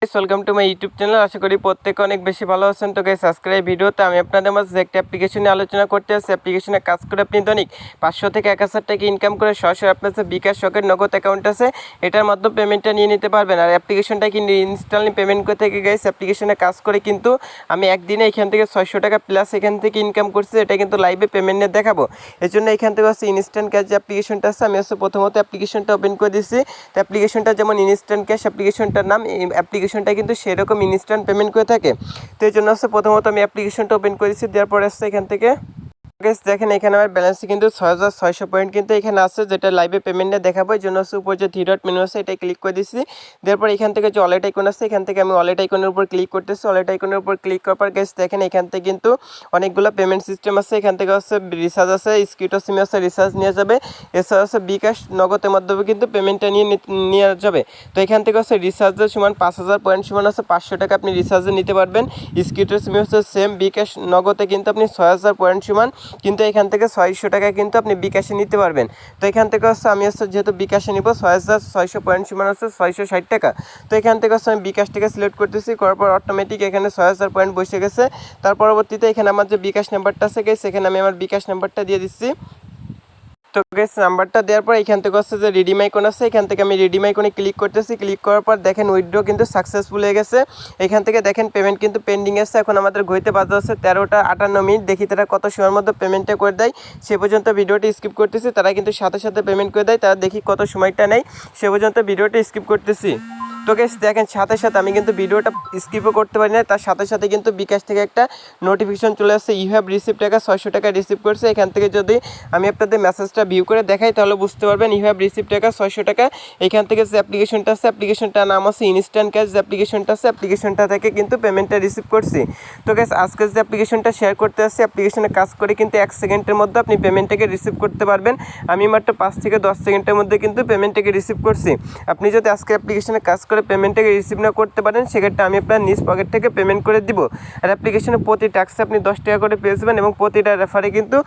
Guys, welcome to my YouTube channel. আশা করি প্রত্যেকে অনেক বেশি ভালো আছেন। তো গাইস, আজকের এই ভিডিওতে আমি আপনাদের মাঝে একটা অ্যাপ্লিকেশন নিয়ে আলোচনা করতে আসছি। অ্যাপ্লিকেশনে কাজ করে আপনি দৈনিক 500 থেকে 1000 টাকা ইনকাম করে সরাসরি আপনার যে বিকাশ শখের নগদ অ্যাকাউন্ট আছে এটার মাধ্যমে পেমেন্টটা নিয়ে নিতে পারবেন। আর অ্যাপ্লিকেশনটা কিন্তু ইনস্টললি পেমেন্ট করে থেকে গাইস, অ্যাপ্লিকেশনে কাজ করে কিন্তু আমি একদিনে এখান থেকে 600 টাকা প্লাস এখান থেকে ইনকাম করছি। এটা কিন্তু লাইভে পেমেন্ট নিয়ে দেখাবো। এই জন্য এখান থেকে হচ্ছে ইনস্ট্যান্ট ক্যাশ যে অ্যাপ্লিকেশনটা আছে, আমি হচ্ছে প্রথমত অ্যাপ্লিকেশনটা ওপেন করে দিচ্ছি। তো অ্যাপ্লিকেশনটা যেমন ইনস্ট্যান্ট ক্যাশ অ্যাপ্লিকেশনটার নাম, অ্যাপ্লিকেশনটা কিন্তু সেরকম ইনস্ট্যান্ট পেমেন্ট করে থাকে। তো এই জন্য হচ্ছে প্রথমত আমি অ্যাপ্লিকেশনটা ওপেন করেছি, দেওয়ার পরে আসছে এখান থেকে গাইস দেখেন এখানে আমার ব্যালেন্সে কিন্তু 6600 পয়েন্ট কিন্তু এখানে আছে, যেটা লাইভে পেমেন্টে দেখাবো। এই জন্য হচ্ছে উপর যে থ্রি ডট মেনু আছে এটাই ক্লিক করে দিচ্ছি। তারপর এখান থেকে যে ওয়ালেট আইকন আছে এখান থেকে আমি ওয়ালেট আইকনের উপর ক্লিক করতেছি। ওয়ালেট আইকনের উপর ক্লিক করার পর গাইস দেখেন এখান থেকে কিন্তু অনেকগুলো পেমেন্ট সিস্টেম আছে। এখান থেকে হচ্ছে রিচার্জ আছে, স্কিটো সিম আছে, রিচার্জ নিয়ে যাবে। এছাড়া হচ্ছে বিকাশ নগদের মাধ্যমে কিন্তু পেমেন্টটা নিয়ে যাবে। তো এখান থেকে হচ্ছে রিচার্জের সমান 5000 পয়েন্ট সমান হচ্ছে 500 টাকা আপনি রিচার্জে নিতে পারবেন। স্কিটো সিম হচ্ছে সেম, বিকাশ নগদে কিন্তু আপনি 6000 পয়েন্ট সমান কিন্তু এখান থেকে 600 টাকা কিন্তু আপনি বিকাশে নিতে পারবেন। তো এখান থেকে হচ্ছে আমি হচ্ছে যেহেতু বিকাশে নিব 6600 পয়েন্ট সমান হচ্ছে 660 টাকা। তো এখান থেকে হচ্ছে আমি বিকাশটাকে সিলেক্ট করতেছি, করার পর অটোমেটিক এখানে 6000 পয়েন্ট বসে গেছে। তার পরবর্তীতে এখানে আমার যে বিকাশ নাম্বারটা আছে গেছে, এখানে আমি আমার বিকাশ নাম্বারটা দিয়ে দিচ্ছি। তো গাইস নাম্বারটা দেওয়ার পর এখান থেকে হচ্ছে যে রিডিম আইকন আছে, এখান থেকে আমি রিডিম আইকনে ক্লিক করতেছি। ক্লিক করার পর দেখেন উইথড্র কিন্তু সাকসেসফুল হয়ে গেছে। এখান থেকে দেখেন পেমেন্ট কিন্তু পেন্ডিং আছে। এখন আমাদের ঘড়িতে বাজে হচ্ছে 13টা 58 মিনিট। দেখি তারা কত সময়ের মধ্যে পেমেন্টটা করে দেয়। সে পর্যন্ত ভিডিওটি স্কিপ করতেছি। তারা কিন্তু সাথে সাথে পেমেন্ট করে দেয়। তারা দেখি কত সময়টা নেয়, সে পর্যন্ত ভিডিওটি স্কিপ করতেছি। তো গাইস দেখেন সাথে সাথে আমি কিন্তু ভিডিওটা স্কিপও করতে পারি না, তার সাথে সাথে কিন্তু বিকাশ থেকে একটা নোটিফিকেশন চলে আসছে, ইউ হ্যাভ রিসিভ টাকা 600 টাকা রিসিভ করছে। এখান থেকে যদি আমি আপনাদের মেসেজটা ভিউ করে দেখাই তাহলে বুঝতে পারবেন ইউ হ্যাভ রিসিভ টাকা 600 টাকা। এখান থেকে যে অ্যাপ্লিকেশনটা আছে অ্যাপ্লিকেশনটার নাম আছে ইনস্ট্যান্ট ক্যাশ। যে অ্যাপ্লিকেশনটা আছে অ্যাপ্লিকেশনটা থেকে কিন্তু পেমেন্টটা রিসিভ করছি। তো গাইস আজকে যে অ্যাপ্লিকেশনটা শেয়ার করতে আসছি, অ্যাপ্লিকেশনে কাজ করে কিন্তু 1 সেকেন্ডের মধ্যে আপনি পেমেন্টটাকে রিসিভ করতে পারবেন। আমি মাত্র 5 থেকে 10 সেকেন্ডের মধ্যে কিন্তু পেমেন্টটাকে রিসিভ করছি। আপনি যদি আজকে অ্যাপ্লিকেশনে কাজ করে পেমেন্টটাকে রিসিভ না করতে পারেন, সেক্ষেত্রে আমি আপনার নিজ পকেট থেকে পেমেন্ট করে দিব। আর অ্যাপ্লিকেশনে প্রতি টাস্কে আপনি 10 টাকা করে পেয়ে যাবেন এবং প্রতিটা রেফারে কিন্তু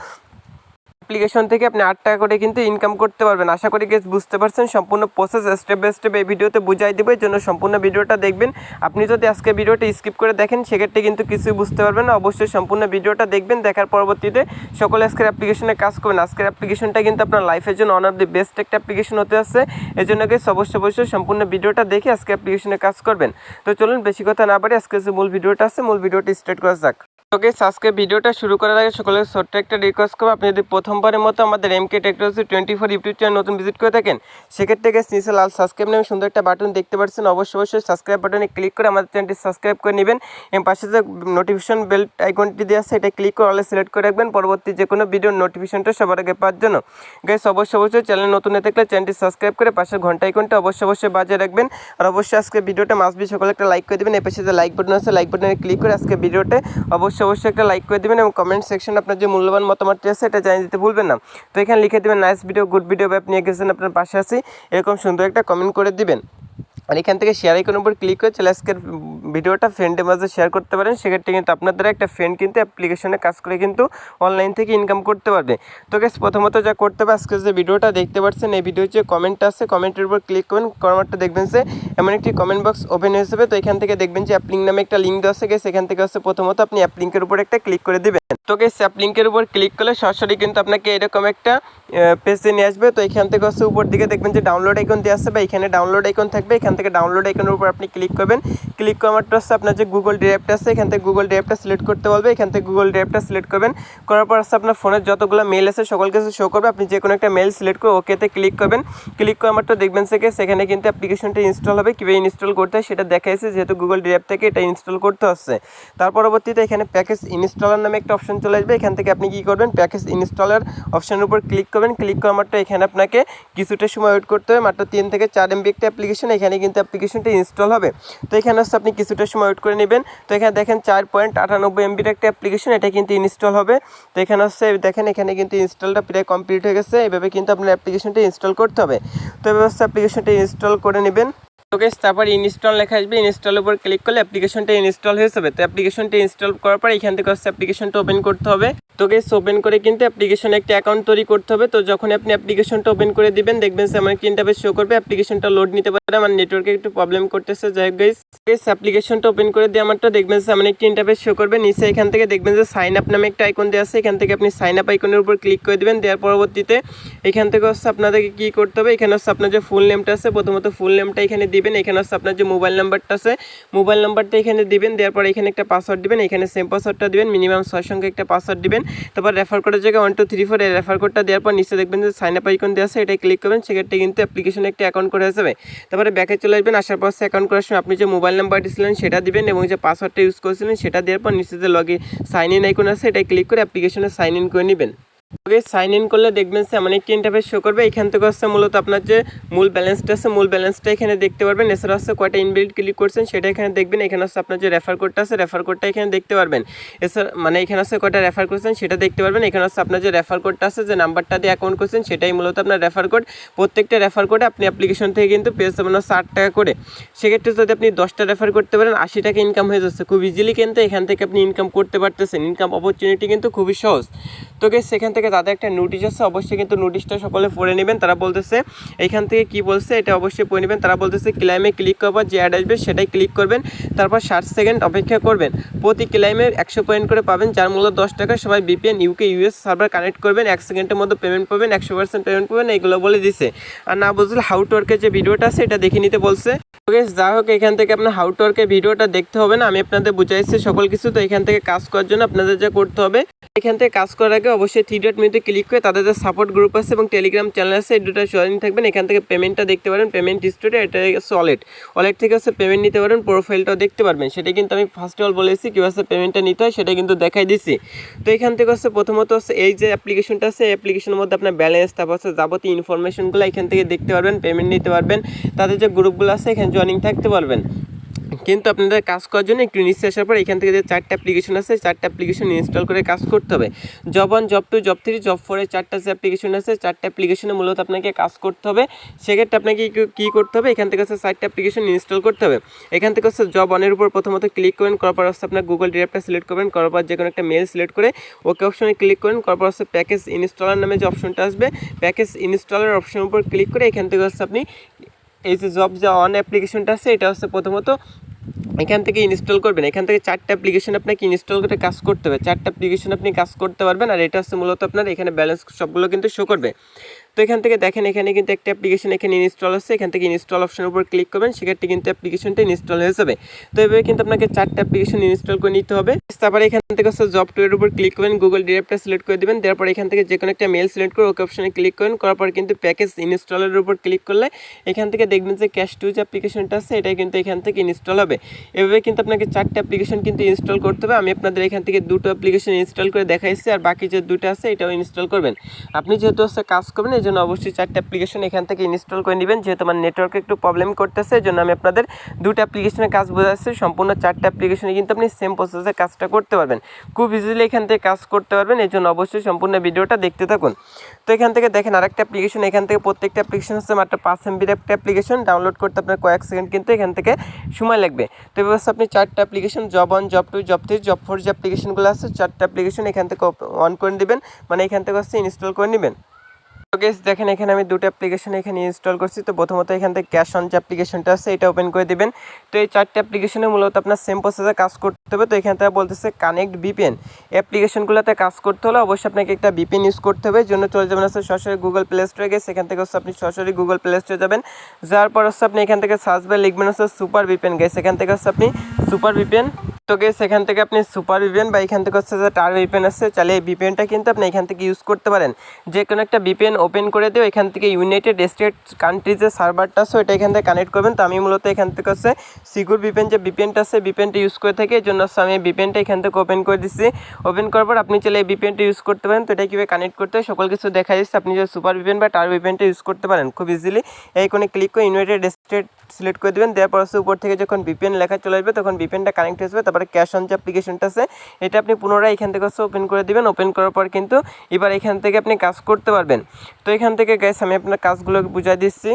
অ্যাপ্লিকেশন থেকে আপনি 8 টাকা করে কিন্তু ইনকাম করতে পারবেন। আশা করি গেস বুঝতে পারছেন, সম্পূর্ণ প্রসেস স্টেপ বাই স্টেপ এই ভিডিওতে বুঝাই দেবো। এর জন্য সম্পূর্ণ ভিডিওটা দেখবেন। আপনি যদি আজকে ভিডিওটা স্কিপ করে দেখেন সেক্ষেত্রে কিন্তু কিছুই বুঝতে পারবেন না। অবশ্যই সম্পূর্ণ ভিডিওটা দেখবেন, দেখার পরবর্তীতে সকলে আজকের অ্যাপ্লিকেশনে কাজ করবেন। আজকের অ্যাপ্লিকেশনটা কিন্তু আপনার লাইফের জন্য ওয়ান অফ দি বেস্ট একটা অ্যাপ্লিকেশন হতে আসছে। এই জন্য গেস অবশ্যই সম্পূর্ণ ভিডিওটা দেখে আজকে অ্যাপ্লিকেশনে কাজ করবেন। তো চলুন বেশি কথা না বাড়ি আজকে যে মূল ভিডিওটা আছে মূল ভিডিওটা স্টার্ট করা যাক। ওকে, আজকে ভিডিওটা শুরু করার আগে সকলের ছোট্ট একটা রিকোয়েস্ট করবো, আপনি যদি প্রথমবারের মতো আমাদের MK টেকনোলজি 24 ইউটিউব চ্যানেল নতুন ভিজিট করে থাকেন, সেক্ষেত্রে নিচে লাল সাবস্ক্রাইব নামে সুন্দর একটা বাটন দেখতে পাচ্ছেন। অবশ্যই সাবস্ক্রাইব বাটনে ক্লিক করে আমাদের চ্যানেলটি সাবস্ক্রাইব করে নেবেন এবং পাশে যে নোটিফিকেশন বেল আইকনটি দেওয়া আছে এটা ক্লিক করে অলে সিলেক্ট করে রাখবেন পরবর্তী যে কোনো ভিডিওর নোটিফিকেশনটা সবার আগে পাওয়ার জন্য। গাইস অবশ্যই চ্যানেল নতুন হয়ে থাকলে চ্যানেলটি সাবস্ক্রাইব করে পাশের ঘন্টা আইকনটা অবশ্যই বাজিয়ে রাখবেন। আর অবশ্যই আজকে ভিডিওটা মাস্ট সকলে একটা লাইক করে দেবেন। এর পাশে যে লাইক বাটন আছে লাইক বাটনে ক্লিক করে আজকে ভিডিওতে অবশ্যই একটা লাইক করে দেবেন এবং কমেন্ট সেকশনে আপনার যে মূল্যবান মতামতটি আছে এটা জানিয়ে দিতে ভুলবেন না। তো এখানে লিখে দেবেন নাইস ভিডিও, গুড ভিডিও, বা আপনি গেছেন আপনার পাশে আছি, এরকম সুন্দর একটা কমেন্ট করে দিবেন। আর এখান থেকে শেয়ার আইকনের উপর ক্লিক করে চলে আজকের ভিডিওটা ফ্রেন্ডের মাঝে শেয়ার করতে পারেন। সেক্ষেত্রে কিন্তু আপনার দ্বারা একটা ফ্রেন্ড কিন্তু অ্যাপ্লিকেশনে কাজ করে কিন্তু অনলাইন থেকে ইনকাম করতে পারবে। তো গাইস প্রথমত যা করতে হবে, আজকে যে ভিডিওটা দেখতে পাচ্ছেন এই ভিডিওর যে কমেন্টটা আছে কমেন্টের উপর ক্লিক করবেন। কমেন্টটা দেখবেন যে এমন একটি কমেন্ট বক্স ওপেন হয়ে যাবে। তো এখান থেকে দেখবেন যে অ্যাপ লিঙ্ক নামে একটা লিঙ্ক দেওয়া আছে গাইস, এখান থেকে হচ্ছে প্রথমত আপনি অ্যাপ লিঙ্কের উপর একটা ক্লিক করে দেবেন। তো গাইস অ্যাপ লিঙ্কের উপর ক্লিক করলে সরাসরি কিন্তু আপনাকে এরকম একটা পেজে নিয়ে আসবে। তো এখান থেকে হচ্ছে উপর দিকে দেখবেন যে ডাউনলোড আইকন দেওয়া আছে বা এখানে ডাউনলোড আইকন থাকবে। এখান থেকে ডাউনলোড আইকনের উপর আপনি ক্লিক করবেন। ক্লিক করার মাত্র হচ্ছে আপনার যে গুগল ড্রাইভটা আছে এখান থেকে গুগল ড্রাইভটা সিলেক্ট করতে বলবে। এখান থেকে গুগল ড্রাইভটা সিলেক্ট করবেন, করার পর হচ্ছে আপনার ফোনের যতগুলো মেল আছে সকল কিছু শো করবে। আপনি যে কোনো একটা মেল সিলেক্ট করে ওকেতে ক্লিক করবেন। ক্লিক করার মাত্র দেখবেন সেখানে কিন্তু অ্যাপ্লিকেশনটা ইনস্টল হবে। কীভাবে ইনস্টল করতে হয় সেটা দেখাইছে, যেহেতু গুগল ড্রাইভ থেকে এটা ইনস্টল করতে হচ্ছে। তার পরবর্তীতে এখানে প্যাকেজ ইনস্টলার নামে একটা অপশন চলে আসবে। এখান থেকে আপনি কী করবেন, প্যাকেজ ইনস্টলার অপশনের উপর ক্লিক করবেন। ক্লিক করার মাত্র এখানে আপনাকে কিছুটা সময় ওয়েট করতে হবে, মাত্র 3 থেকে 4 MB একটা অ্যাপ্লিকেশন, এখানে কিন্তু অ্যাপ্লিকেশনটা ইনস্টল হবে। তো এখানে হচ্ছে আপনি কিছুটা সময় ওয়েট করে নেবেন। তো এখানে দেখেন 4.98 MB একটা অ্যাপ্লিকেশন, এটা কিন্তু ইনস্টল হবে। তো এখানে হচ্ছে দেখেন এখানে কিন্তু ইনস্টলটা প্রায় কমপ্লিট হয়ে গেছে। এভাবে কিন্তু আপনার অ্যাপ্লিকেশনটা ইনস্টল করতে হবে। তো এভাবে হচ্ছে অ্যাপ্লিকেশনটা ইনস্টল করে নেবেন। তো গাইস তারপর ইনস্টল লেখা আসবে, ইনস্টলের উপর ক্লিক করলে অ্যাপ্লিকেশনটা ইনস্টল হয়ে যাবে। তো অ্যাপ্লিকেশনটা ইনস্টল করার পর এখান থেকে হচ্ছে অ্যাপ্লিকেশনটা ওপেন করতে হবে। তো গাইস ওপেন করে কিন্তু অ্যাপ্লিকেশনে একটা অ্যাকাউন্ট তৈরি করতে হবে। তো যখন আপনি অ্যাপ্লিকেশনটা ওপেন করে দিবেন দেখবেন যে আমার একটা ইন্টারফেস শো করবে, অ্যাপ্লিকেশনটা লোড নিতে পারে, আমার নেটওয়ার্কে একটু প্রবলেম করতেছে। যাই হোক গাইস অ্যাপ্লিকেশনটা ওপেন করে দিয়ে আমারটা দেখবেন যে আমার একটা ইন্টারফেস শো করবে। নিচে এখান থেকে দেখবেন যে সাইন আপ নামে একটা আইকন দেওয়া আছে, এখান থেকে আপনি সাইন আপ আইকনের উপর ক্লিক করে দিবেন। দেওয়ার পরবর্তীতে এখান থেকে হচ্ছে আপনাদেরকে কী করতে হবে, এখানে হচ্ছে আপনার যে ফুল নেমটা আছে প্রথমত ফুল নেমটা এখানে দিবেন। এখানে হচ্ছে আপনার যে মোবাইল নাম্বারটা আছে মোবাইল নাম্বারটা এখানে দিবেন। দেওয়ার পর এখানে একটা পাসওয়ার্ড দিবেন, এখানে সেম পাসওয়ার্ডটা দিবেন, মিনিমাম 6 সংখ্যা একটা পাসওয়ার্ড দিবেন। তারপর রেফার কোডের জায়গায় 1 2 3 4 এই রেফার কোডটা দেওয়ার পর নিচে দেখবেন যে সাইন আপ আইকন দেওয়া আছে, এটাই ক্লিক করবেন। সেক্ষেত্রে কিন্তু অ্যাপ্লিকেশনে একটা অ্যাকাউন্ট করে যাবে। তারপরে ব্যাকে চলে আসবেন, আসার পর অ্যাকাউন্ট করার সময় আপনি যে মোবাইল নাম্বার দিয়েছিলেন সেটা দিবেন এবং যে পাসওয়ার্ডটা ইউজ করেছিলেন সেটা দেওয়ার পর নিচে যে সাইন ইন আইকন আছে এটাই ক্লিক করে অ্যাপ্লিকেশনে সাইন ইন করে নেবেন। ওকে সাইন ইন করলে দেখবেন যে এমন একটি ইন্টারফেস শো করবে। এখান থেকে হচ্ছে মূলত আপনার যে মূল ব্যালেন্সটা আছে মূল ব্যালেন্সটা এখানে দেখতে পারবেন। এছাড়া হচ্ছে কয়টা ইনবিল্ড ক্লিক করছেন সেটা এখানে দেখবেন। এখানে হচ্ছে আপনার যে রেফার কোডটা আছে রেফার কোডটা এখানে দেখতে পারবেন। এছাড়া মানে এখানে হচ্ছে কয়টা রেফার করছেন সেটা দেখতে পারবেন। এখানে হচ্ছে আপনার যে রেফার কোডটা আছে যে নাম্বারটা দিয়ে অ্যাকাউন্ট করছেন সেটাই মূলত আপনার রেফার কোড। প্রত্যেকটা রেফার কোডে আপনি অ্যাপ্লিকেশন থেকে কিন্তু পেয়ে যাবেন 60 টাকা করে। সেক্ষেত্রে যদি আপনি 10টা রেফার করতে পারেন 80 টাকা ইনকাম হয়ে যাচ্ছে। খুব ইজিলি কিন্তু এখান থেকে আপনি ইনকাম করতে পারতেছেন। ইনকাম অপরচুনিটি কিন্তু খুবই সহজ। তো গাইস সেখান থেকে তাদের একটা নোটিশ আছে, অবশ্যই কিন্তু নোটিশটা সকলে পড়ে নেবেন। তারা বলতেছে এইখান থেকে কি বলছে এটা অবশ্যই পড়ে নেবেন। তারা বলতেছে ক্লাইমে ক্লিক করার যে অ্যাড আসবে সেটাই ক্লিক করবেন, তারপর 60 সেকেন্ড অপেক্ষা করবেন। প্রতি ক্লাইমে 100 পয়েন্ট করে পাবেন, যার মূল্য 10 টাকা। সবাই VPN UK US server connect করবেন, 1 সেকেন্ডের মধ্যে পেমেন্ট পাবেন, 100% পেমেন্ট পাবেন, এইগুলো বলে দিছে। আর না বুঝলে হাউ টু ওয়ার্কের যে ভিডিওটা আছে এটা দেখে নিতে বলছে। যা হোক এখান থেকে আপনার হাউ টু ওয়ার্কের ভিডিওটা দেখতে হবে না, আমি আপনাদের বুঝাইছি সকল কিছু। তো এখান থেকে কাজ করার জন্য আপনাদের যা করতে হবে, এখান থেকে কাজ করার আগে অবশ্যই 3 ডট মেনুতে ক্লিক করে তাদের যে সাপোর্ট গ্রুপ আছে এবং টেলিগ্রাম চ্যানেল আছে এই দুটো জয়েন থাকবেন। এখান থেকে পেমেন্টটা দেখতে পারেন, পেমেন্ট হিস্টোরি, এটা হচ্ছে ওয়ালেট থেকে হচ্ছে পেমেন্ট নিতে পারেন, প্রোফাইলটাও দেখতে পারবেন। সেটা কিন্তু আমি ফার্স্ট অল বলেছি কীভাবে পেমেন্টটা নিতে হয় সেটা কিন্তু দেখাই দিছি। তো এখান থেকে হচ্ছে প্রথমত হচ্ছে এই যে অ্যাপ্লিকেশনটা আছে এই অ্যাপ্লিকেশনের মধ্যে আপনার ব্যালেন্স তারপর হচ্ছে যাবতীয় ইনফরমেশনগুলো এখান থেকে দেখতে পারবেন, পেমেন্ট নিতে পারবেন, তাদের যে গ্রুপগুলো আছে এখানে জয়েনিং থাকতে পারবেন। কিন্তু আপনাদের কাজ করার জন্য একটু নিচে আসার পর এখান থেকে যে 4টা অ্যাপ্লিকেশন আছে 4টা অ্যাপ্লিকেশন ইনস্টল করে কাজ করতে হবে। জব 1 জব 2 জব 3 জব 4 এর 4টা যে অ্যাপ্লিকেশন আছে 4টা অ্যাপ্লিকেশনে মূলত আপনাকে কাজ করতে হবে। সেক্ষেত্রে আপনাকে কী করতে হবে, এখান থেকে হচ্ছে 4টা অ্যাপ্লিকেশন ইনস্টল করতে হবে। এখান থেকে হচ্ছে জব 1 উপর প্রথমত ক্লিক করেন, করার পর হচ্ছে আপনার গুগল ড্রাইভটা সিলেক্ট করবেন, করার পর যে কোনো একটা মেল সিলেক্ট করে ওকে অপশনে ক্লিক করেন, করার পর হচ্ছে প্যাকেজ ইনস্টলার নামে যে অপশনটা আসবে প্যাকেজ ইনস্টলার অপশনের উপর ক্লিক করে এখান থেকে হচ্ছে আপনি এই যে জব যে 1 অ্যাপ্লিকেশনটা আছে এটা হচ্ছে প্রথমত এখান থেকে ইনস্টল করবেন। এখান থেকে 4টা অ্যাপ্লিকেশন আপনাকে ইনস্টল করে কাজ করতে হবে। 4টা অ্যাপ্লিকেশন আপনি কাজ করতে পারবেন। আর এটা হচ্ছে মূলত আপনার এখানে ব্যালেন্স সবগুলো কিন্তু শো করবে। তো এখান থেকে দেখেন এখানে কিন্তু একটা অ্যাপ্লিকেশন এখানে ইনস্টল আছে, এখান থেকে ইনস্টল অপশনের উপর ক্লিক করবেন, সেক্ষেত্রে কিন্তু অ্যাপ্লিকেশনটা ইনস্টল হয়ে যাবে। তো এভাবে কিন্তু আপনাকে 4টা অ্যাপ্লিকেশন ইনস্টল করে নিতে হবে। তারপরে এখান থেকে হচ্ছে জব 2 এর উপর ক্লিক করবেন, গুগল ড্রাইভটা সিলেক্ট করে দেবেন, তারপর এখান থেকে যে কোনো একটা মেল সিলেক্ট করে ওকে অপশনে ক্লিক করেন, করার পর কিন্তু প্যাকেজ ইনস্টলের উপর ক্লিক করলে এখান থেকে দেখবেন যে ক্যাশ টু যে অ্যাপ্লিকেশনটা আছে এটা কিন্তু এখান থেকে ইনস্টল হবে। এভাবে কিন্তু আপনাকে 4টা অ্যাপ্লিকেশন কিন্তু ইনস্টল করতে হবে। আমি আপনাদের এখান থেকে 2টো অ্যাপ্লিকেশন ইনস্টল করে দেখাইছি, আর বাকি যে 2টা আছে এটাও ইনস্টল করবেন। আপনি যেহেতু হচ্ছে কাজ করবেন এই জন্য অবশ্যই 4টা অ্যাপ্লিকেশন এখান থেকে ইনস্টল করে নেবেন। যেহেতু আমার নেটওয়ার্কে একটু প্রবলেম করতেছে এই জন্য আমি আপনাদের 2টা অ্যাপ্লিকেশনের কাজ বোঝাচ্ছি। সম্পূর্ণ 4টা অ্যাপ্লিকেশনে কিন্তু আপনি সেম প্রসেসে কাজটা করতে পারবেন, খুব ইজিলি এখান থেকে কাজ করতে পারবেন। এই জন্য অবশ্যই সম্পূর্ণ ভিডিওটা দেখতে থাকুন। তো এখান থেকে দেখেন আরেকটা অ্যাপ্লিকেশন, এখান থেকে প্রত্যেকটা অ্যাপ্লিকেশন হচ্ছে মাত্র 5 MB একটা অ্যাপ্লিকেশন, ডাউনলোড করতে আপনার কয়েক সেকেন্ড কিন্তু এখান থেকে সময় লাগবে। তো এবার আপনি 4টা application job 1 job 2 job 3 job 4 যে অ্যাপ্লিকেশনগুলো আছে 4টা অ্যাপ্লিকেশন এখান থেকে অন করে দিবেন, মানে এখান থেকে হচ্ছে ইনস্টল করে নেবেন। তো গাইস দেখেন এখানে আমি 2টা অ্যাপ্লিকেশন এখানে ইনস্টল করছি। তো প্রথমত এখান থেকে ক্যাশ অন যে অ্যাপ্লিকেশনটা আছে এটা ওপেন করে দিবেন। তো এই 4টা অ্যাপ্লিকেশনে মূলত আপনার সেম প্রসেসে কাজ করতে হবে। তো এখান থেকে বলতেছে কানেক্ট VPN, অ্যাপ্লিকেশনগুলোতে কাজ করতে হলে অবশ্যই আপনাকে একটা VPN ইউজ করতে হবে। জন্য চলে যাবেন হচ্ছে সরাসরি গুগল প্লে স্টোরে গিয়ে, সেখান থেকে হচ্ছে আপনি সরাসরি গুগল প্লে স্টোরে যাবেন। যাওয়ার পর হচ্ছে আপনি এখান থেকে সার্চ বারে লিখবেন হচ্ছে সুপার VPN গাইস, সেখান থেকে হচ্ছে আপনি সুপার VPN। তো গাইস এখান থেকে আপনি সুপার VPN বা এখান থেকে হচ্ছে যে টার VPN আছে চাইলে এই VPNটা কিন্তু আপনি এখান থেকে ইউজ করতে পারেন। যে কোনো একটা VPN ওপেন করে দিয়ে এখান থেকে ইউনাইটেড স্টেটস কান্ট্রিজের সার্ভারটা আছে ওইটা এখান থেকে কানেক্ট করবেন। তো আমি মূলত এখান থেকে হচ্ছে সিকিউর VPN যে VPNটা আছে VPNটা ইউজ করে থাকি, এই জন্য হচ্ছে আমি VPNটা এখান থেকে ওপেন করে দিচ্ছি। ওপেন করার পর আপনি চাইলে এই VPNটা ইউজ করতে পারেন। তো এটা কীভাবে কানেক্ট করতে হয় সকল কিছু দেখা যাচ্ছে। আপনি যে সুপার VPN বা টার VPNটা ইউজ করতে পারেন খুব ইজিলি। এই কোণে ক্লিক করে ইউনাইটেড স্টেট সিলেক্ট করে দেবেন, দেওয়ার পর হচ্ছে উপর থেকে যখন VPN লেখা চলে আসবে তখন VPNটা কানেক্ট হয়ে যাবে। তারপরে ক্যাশ অন যে অ্যাপ্লিকেশনটা আছে এটা আপনি পুনরায় এখান থেকে হচ্ছে ওপেন করে দিবেন। ওপেন করার পর কিন্তু এবার এখান থেকে আপনি কাজ করতে পারবেন। তো এখান থেকে গাইস আমি আপনার কাজগুলো বুঝিয়ে দিচ্ছি।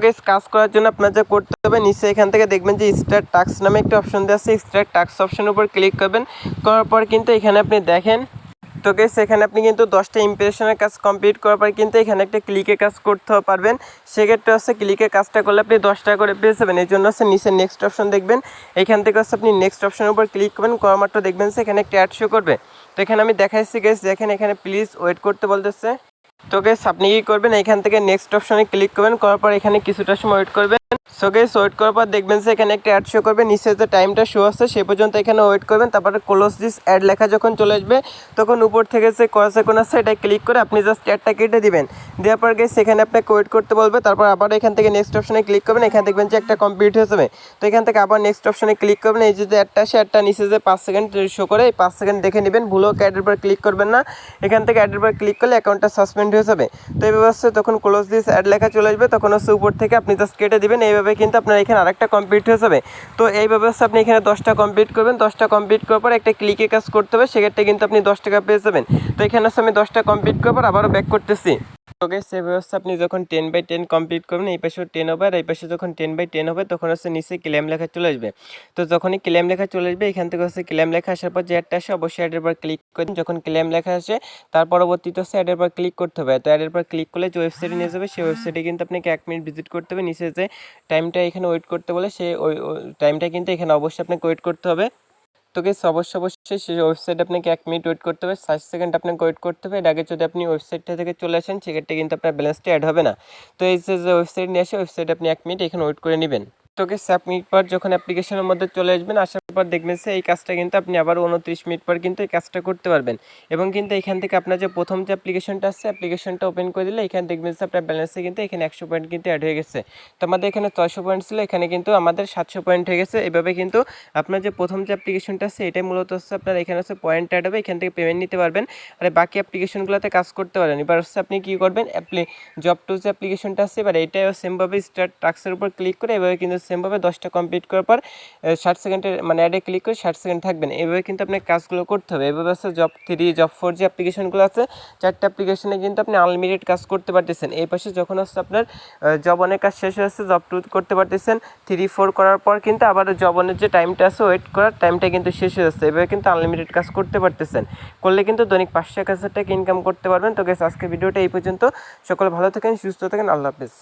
গাইস কাজ করার জন্য আপনার যা করতে হবে, নিচে এখান থেকে দেখবেন যে স্টার্ট টাস্ক নামে একটা অপশন দেওয়া আছে। স্টার্ট টাস্ক অপশনের উপর ক্লিক করবেন, করার পর কিন্তু এখানে আপনি দেখেন তো গাইস এখানে আপনি কিন্তু 10টা ইমপ্রেশনের কাজ কমপ্লিট করার পর কিন্তু এখানে একটা ক্লিকে কাজ করতে পারবেন। সেক্ষেত্রে হচ্ছে ক্লিকে কাজটা করলে আপনি 10 টাকা করে পেয়ে যাবেন। এই জন্য হচ্ছে নিচে নেক্সট অপশন দেখবেন, এখান থেকে হচ্ছে আপনি নেক্সট অপশনের উপর ক্লিক করবেন, করা মাত্র দেখবেন যে এখানে একটা অ্যাড শো করবে। তো এখানে আমি দেখাইছি গাইস, দেখেন এখানে প্লিজ ওয়েট করতে বলতেছে। তো গাইস আপনি কি করবেন, এখান থেকে নেক্সট অপশনে ক্লিক করবেন, করার পর এখানে কিছুটা সময় ওয়েট করবেন। সো গাইস ওয়েট করার পর দেখবেন যে এখানে একটা অ্যাড শো করবে, নিচে যে টাইমটা শো আছে সে পর্যন্ত এখানে ওয়েট করবেন। তারপরে ক্লোজ দিস অ্যাড লেখা যখন চলে আসবে তখন উপর থেকে যে কয় সেকেন্ড আছে এটা ক্লিক করে আপনি জাস্ট অ্যাডটা কেটে দিবেন। দেওয়ার পর গাইস এখানে আপনাকে ওয়েট করতে বলবে, তারপর আবার এখান থেকে নেক্সট অপশনে ক্লিক করবেন, এখানে দেখবেন যে একটা কমপ্লিট হয়ে যাবে। তো এখান থেকে আবার নেক্সট অপশনে ক্লিক করবেন, এই যে অ্যাডটা আসে অ্যাডটা নিচে যে 5 সেকেন্ড শো করে এই 5 সেকেন্ড দেখে নেবেন, ভুলেও অ্যাডের পর ক্লিক করবেন না। এখান থেকে অ্যাডের পর ক্লিক করলে অ্যাকাউন্টটা সাসপেন্ড হয়ে যাবে। তো এইভাবে হচ্ছে তখন ক্লোজ দিস অ্যাড লেখা চলে আসবে, তখন হচ্ছে উপর থেকে আপনি জাস্ট কেটে দিবেন। এইভাবে কিন্তু আপনার এখানে আরেকটা কমপ্লিট হয়ে যাবে। তো এইভাবে হচ্ছে আপনি এখানে 10টা কমপ্লিট করবেন, 10টা কমপ্লিট করার পর একটা ক্লিকে কাজ করতে হবে, সেক্ষেত্রে কিন্তু আপনি 10 টাকা পেয়ে যাবেন। তো এখানে হচ্ছে আমি 10টা কমপ্লিট করার পর আবারও ব্যাক করতেছি। তো গাইস এই ব্যবস্থা আপনি যখন 10/10 কমপ্লিট করবেন, এই পাশেও 10 হবে, আর এই পাশে যখন 10/10 হবে তখন হচ্ছে নিচে ক্লেম লেখা চলে আসবে। তো যখনই ক্লেম লেখা চলে আসবে এখান থেকে হচ্ছে ক্লেম লেখা আসার পর যে অ্যাডটা আসে অবশ্যই অ্যাডের পর ক্লিক করবেন। যখন ক্লেম লেখা আসে তার পরবর্তীতে হচ্ছে অ্যাডের পর ক্লিক করতে হবে। তো অ্যাডের পর ক্লিক করলে যে ওয়েবসাইটে নিয়ে যাবে সেই ওয়েবসাইটে কিন্তু আপনাকে 1 মিনিট ভিজিট করতে হবে। নিচে যে টাইমটা এখানে ওয়েট করতে বলে সেই ওই টাইমটা কিন্তু এখানে অবশ্যই আপনাকে ওয়েট করতে হবে। তো গাইস অবশ্যই সেই ওয়েবসাইটে আপনাকে 1 মিনিট ওয়েট করতে হবে, 60 সেকেন্ড আপনাকে ওয়েট করতে হবে। এর আগে যদি আপনি ওয়েবসাইটটা থেকে চলে আসেন সেক্ষেত্রে কিন্তু আপনার ব্যালেন্সটা অ্যাড হবে না। তো এই যে ওয়েবসাইট নিয়ে আসে ওয়েবসাইটে আপনি 1 মিনিট এখানে ওয়েট করে নেবেন। তো গাইস 1 মিনিট পর যখন অ্যাপ্লিকেশনের মধ্যে চলে আসবেন, আসার পর দেখবেন যে এই কাজটা কিন্তু আপনি আবার 29 মিনিট পর কিন্তু এই কাজটা করতে পারবেন। এবং কিন্তু এখান থেকে আপনার যে প্রথম যে অ্যাপ্লিকেশনটা আছে অ্যাপ্লিকেশনটা ওপেন করে দিলে এখানে দেখবেন যে আপনার ব্যালেন্সে কিন্তু এখানে 100 পয়েন্ট কিন্তু অ্যাড হয়ে গেছে। তো আমাদের এখানে 600 পয়েন্ট ছিল, এখানে কিন্তু আমাদের 700 পয়েন্ট হয়ে গেছে। এভাবে কিন্তু আপনার যে প্রথম যে অ্যাপ্লিকেশনটা আছে এটাই মূলত হচ্ছে আপনার এখানে হচ্ছে পয়েন্ট অ্যাড হবে, এখান থেকে পেমেন্ট নিতে পারবেন আর বাকি অ্যাপ্লিকেশনগুলোতে কাজ করতে পারেন। এবার হচ্ছে আপনি কী করবেন, জব টু যে অ্যাপ্লিকেশনটা আছে এবার এইটাও সেমভাবে স্টার্ট টাস্কের উপর ক্লিক করে এভাবে কিন্তু সেমভাবে 10টা কমপ্লিট করার পর 60 সেকেন্ডের মানে অ্যাডে ক্লিক করে 60 সেকেন্ড থাকবেন। এইভাবে কিন্তু আপনার কাজগুলো করতে হবে। এভাবে হচ্ছে জব 3 জব 4 যে অ্যাপ্লিকেশনগুলো আছে 4টা অ্যাপ্লিকেশনে কিন্তু আপনি আনলিমিটেড কাজ করতে পারতেছেন। এই পাশে যখন হচ্ছে আপনার জব অনেক কাজ শেষ হয়েছে জব 2 করতে পারতেছেন, 3 4 করার পর কিন্তু আবার জব অনের যে টাইমটা আছে ওয়েট করার টাইমটা কিন্তু শেষ হয়ে যাচ্ছে। এভাবে কিন্তু আনলিমিটেড কাজ করতে পারতেছেন, করলে কিন্তু দৈনিক 500-1000 টাকা ইনকাম করতে পারবেন। তো গাইস আজকে ভিডিওটা এই পর্যন্ত। সকলে ভালো থাকেন, সুস্থ থাকেন, আল্লাহ হাফেজ।